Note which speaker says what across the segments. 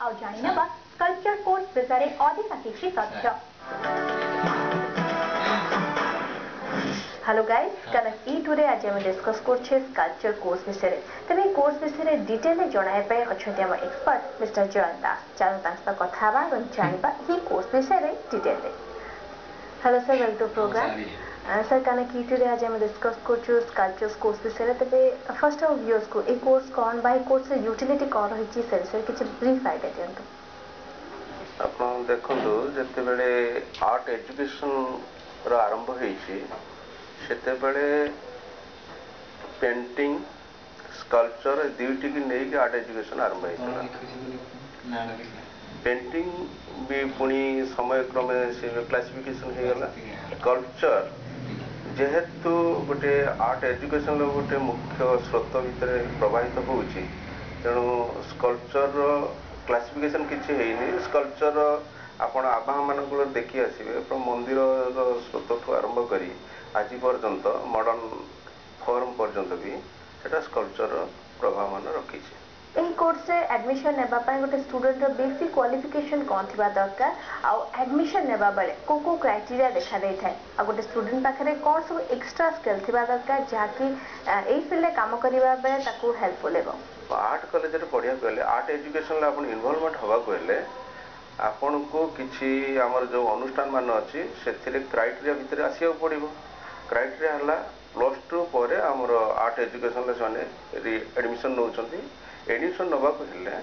Speaker 1: ଆଉ ଜାଣିନେବା sculpture course ବିଷୟରେ ଅଧିକ କିଛି ତଥ୍ୟ। हेलो गाइस, कनक ई2 आज आम डिस्कस करछे स्कल्पचर कोर्स विषय रे। तबे कोर्स विषय रे डिटेल जणाय पे अछथि हम एक्सपर्ट मिस्टर जयंत दास। चालू तांस कथा हवा और जानिबा ही कोर्स विषय रे डिटेल रे। Hello sir, welcome to programme. Sir, Kanak ई2 आज आम डिस्कस करछु स्कल्पचर कोर्स विषय रे। तबे फर्स्ट ऑफ व्यूअर्स को ए कोर्स कोन बाय कोर्स रे यूटिलिटी कोन रहिछि से विषय किछ ब्रीफ आइडिया दियंतु।
Speaker 2: आपण देखंतु जते बेले आर्ट एजुकेशन रो आरंभ होईछि सेते बेले पेंटिंग स्कल्पचर दुईटी की नहीं आर्ट एजुकेशन आरंभ होता। पेंटिंग भी पुणी समय क्रमे से क्लासिफिकेशन हो गला। स्कल्पचर जेहेतु गोटे आर्ट एजुकेशन गोटे मुख्य स्रोत भितर प्रवाहित होउछि तेणु स्कल्पचर क्लासिफिकेशन किछि हेइनी। स्कल्पचर आपण आभा मानक देखि आसिबे फ्रॉम मंदिर स्रोत ठू आरंभ करी आज पर्यंत मॉडर्न फॉर्म पर्यंत भी सेटा स्कल्पचर प्रभाव मान रखी।
Speaker 1: एही कोर्स रे एडमिशन नेबा पय गोटे स्टूडेंट रो बेसिक क्वालिफिकेशन कोन थिबा दरकार आ एडमिशन नेबा बेले को क्राइटेरिया देखा देइ थाए आ गोटे स्टूडेंट पाखरे कोन सब एक्स्ट्रा स्किल थिबा दरकार जाकी एही फील्ड रे काम करिबा बेले ताकू हेल्पफुल हेबो।
Speaker 2: आर्ट कॉलेज रे पढ़िया कहले आर्ट एजुकेशन ला आपण इन्वॉल्वमेंट हवा कहले आपण को किछि हमर जो अनुष्ठान मान अछि सेथिरे क्राइटेरिया भितर आसिया पड़िबो। क्राइटेरिया हला +2 पर हमर आर्ट एजुकेशन ले सने एडमिशन नउछंती। एडमिशन नबा कहले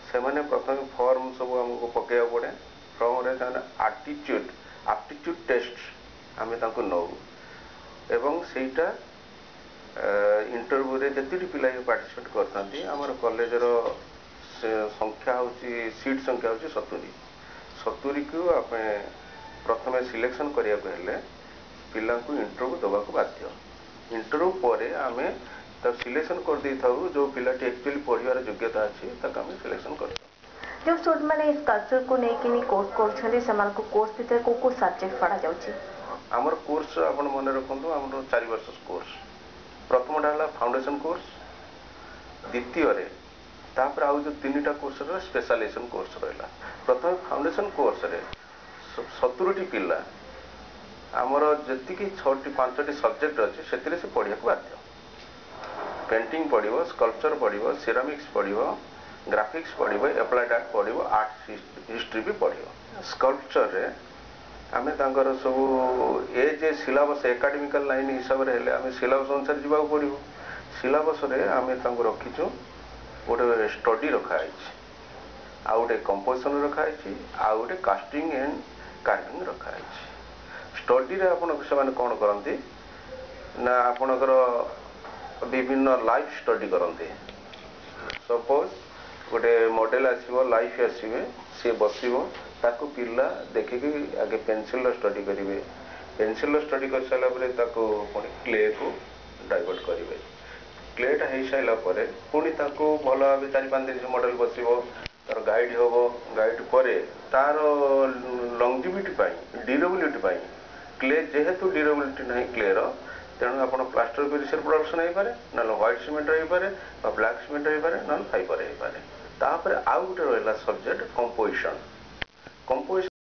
Speaker 2: से माने प्रथम फॉर्म सब हमको पकेया पड़े। फॉर्म रे जाने एप्टीट्यूड टेस्ट हमें ताको नौ एवं सेटा इंटरव्यू रे जति पिला पार्टिसिपेट करथांती हमर कॉलेज रो संख्या होची सीट संख्या होची 70 को आपे प्रथम सिलेक्शन करिया कहले पिला को इंटरव्यू दबा को बाध्य। इंटरव्यू परे आमे तब सिलेक्शन कर दी थाउ जो पिलाटी एक्चुअली पढ़ियार योग्यता अछि तक आमे सिलेक्शन कर।
Speaker 1: जो स्टूडेंट माने स्कल्पचर को नै किनी कोर्स करछथि समान को कोर्स भितर को सब्जेक्ट पढ़ा जाउछि।
Speaker 2: हमर कोर्स आपण मन रखंतु हमर 4 वर्ष कोर्स। प्रथम डाला फाउंडेशन कोर्स, द्वितीय रे तापर आउ जो तीनटा कोर्स रे स्पेशलाइजेशन कोर्स रहला। प्रथम फाउंडेशन कोर्स रे 70 पिला हमर जति की 5टी सब्जेक्ट अछि सेतिरे से पढ़िया को बाध्य। पेंटिंग पढ़िबो, स्कल्पचर पढ़िबो, सिरामिक्स पढ़िबो, ग्राफिक्स पढ़िबो, एप्लाइड आर्ट पढ़िबो, आर्ट हिस्ट्री भी पढ़िबो। स्कल्पचर रे आमे तांकर सब ए जे सिलेबस एकेडमिकल लाइन हिसाब रे हेले आमे सिलेबस अनुसार जिबा पड़िबो। सिलेबस रे आमे तांको रखिछु गोटे स्टडी रखा आइछि आ गोटे कंपोजिशन रखा आइछि आ गोटे कास्टिंग एंड कार्विंग रखा आइछि। स्टडी रे आपण से कोन करंती ना आपणकर विभिन्न लाइफ स्टडी करते। सपोज गोटे मॉडल आसीबो लाइफ आसीबे से बसिबो ताको पिला देखिकी आगे पेंसिल स्टडी करिवे। पेंसिल स्टडी कर साला परे ताको पुणी क्ले को डाइवर्ट करिवे। क्लेटा हे साइला परे पुणी ताको भलो भाबे 4-5 दिन मॉडल बसिबो तार गाइड होबो। गाइड परे तार लॉन्जिविटी पाई ड्यूरेबिलिटी पाई क्ले जेहेतु ड्यूरेबिलिटी नाही क्ले रो तेणु आप प्लास्टर पेरिस प्रोडक्शन हो पारे ना व्हाइट सीमेंट हो पारे ब्लैक सीमेंट हो पारे ना फाइबर हो पारे। तापर आउ गोटे रहा सब्जेक्ट कंपोजिशन।